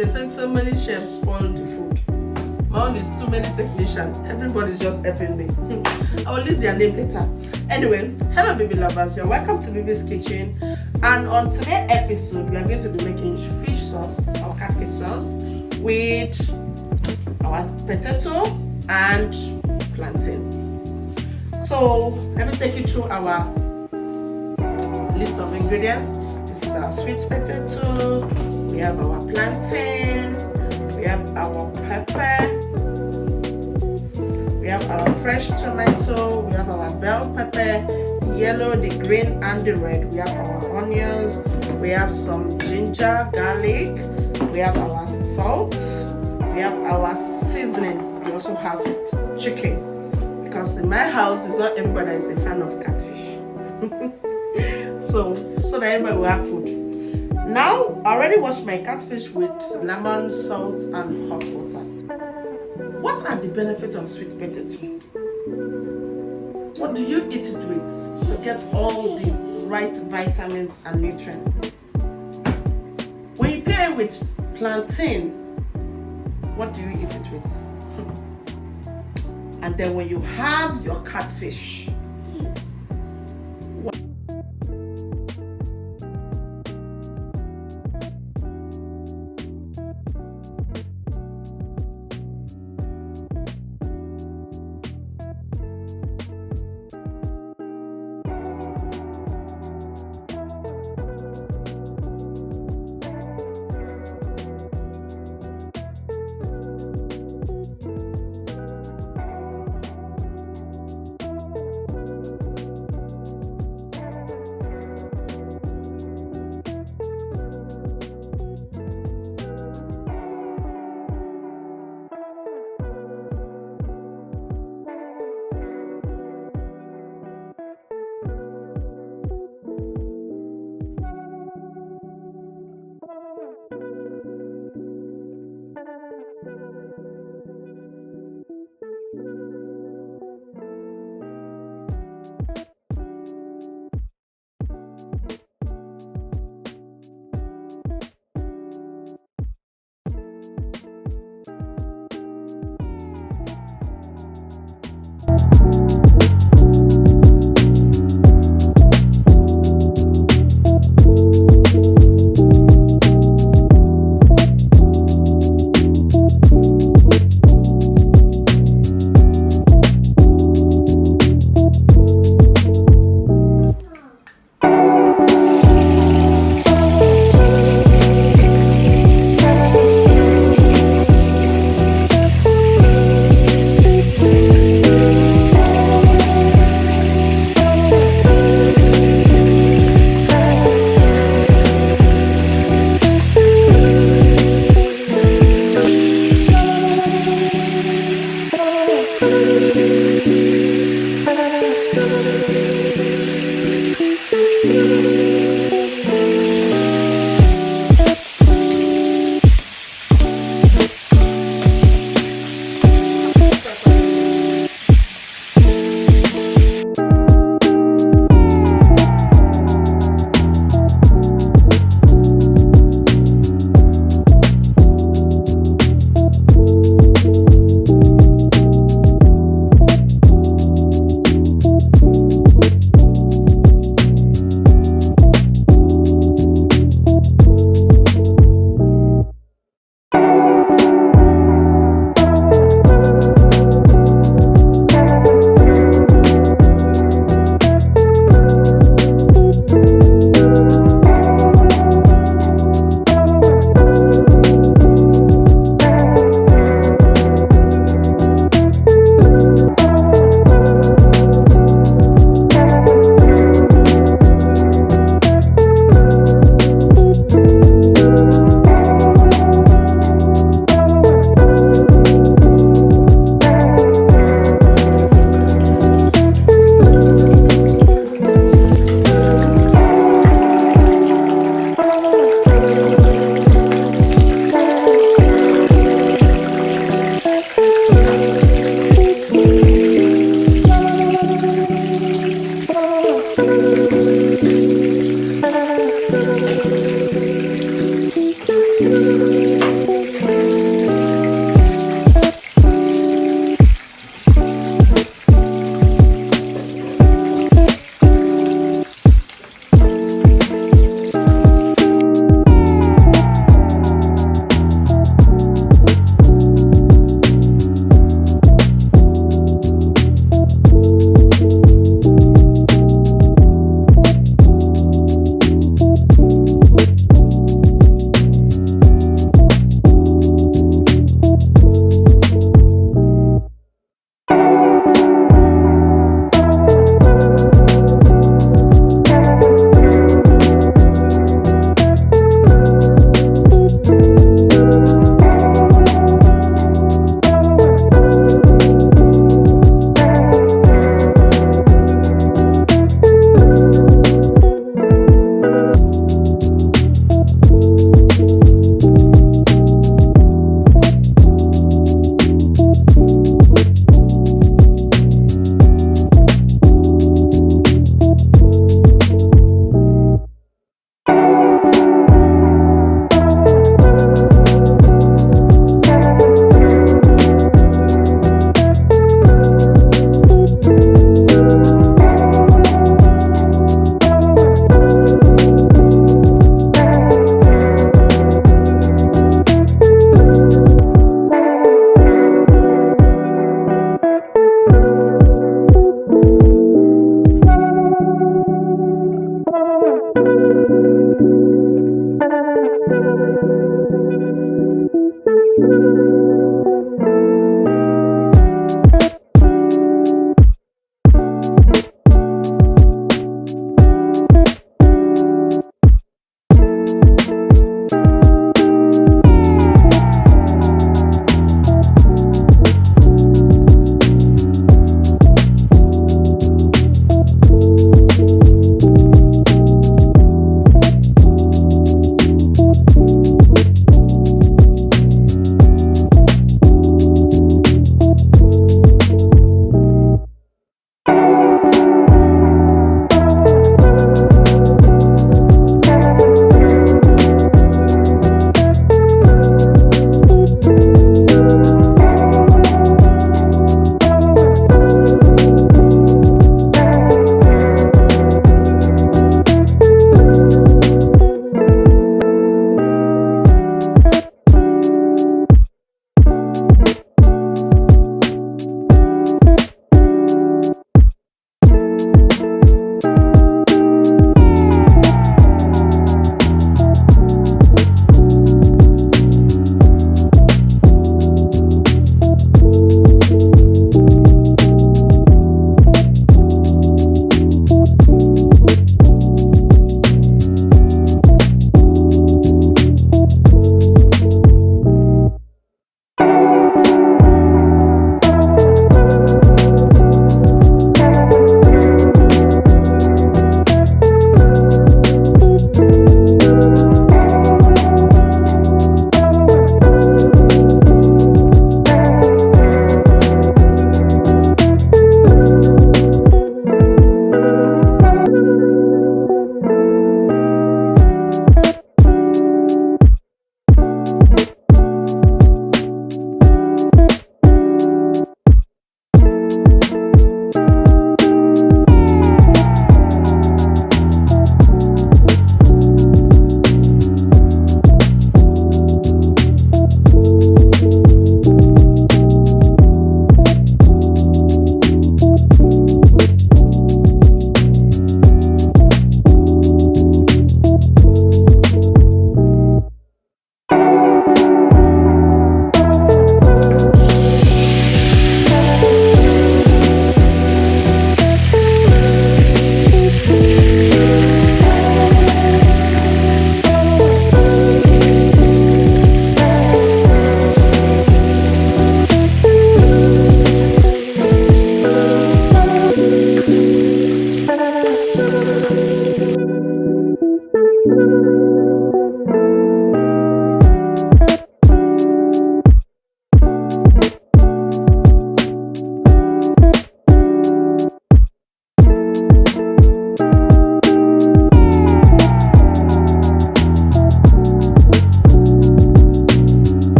They say so many chefs spoil the food. My own is too many technicians. Everybody's just helping me. I will list their name later. Anyway, hello baby lovers. You're welcome to Baby's Kitchen. And on today's episode, we are going to be making fish sauce or catfish sauce with our potato and plantain. So let me take you through our list of ingredients. This is our sweet potato. We have our plantain. We have our pepper. We have our fresh tomato. We have our bell pepper, yellow, the green, and the red. We have our onions. We have some ginger, garlic. We have our salt. We have our seasoning. We also have chicken. Because in my house, it's not everybody is a fan of catfish. so that everybody will have food. Now, I already washed my catfish with lemon, salt, and hot water. What are the benefits of sweet potato? What do you eat it with to get all the right vitamins and nutrients? When you pair it with plantain, what do you eat it with? And then when you have your catfish,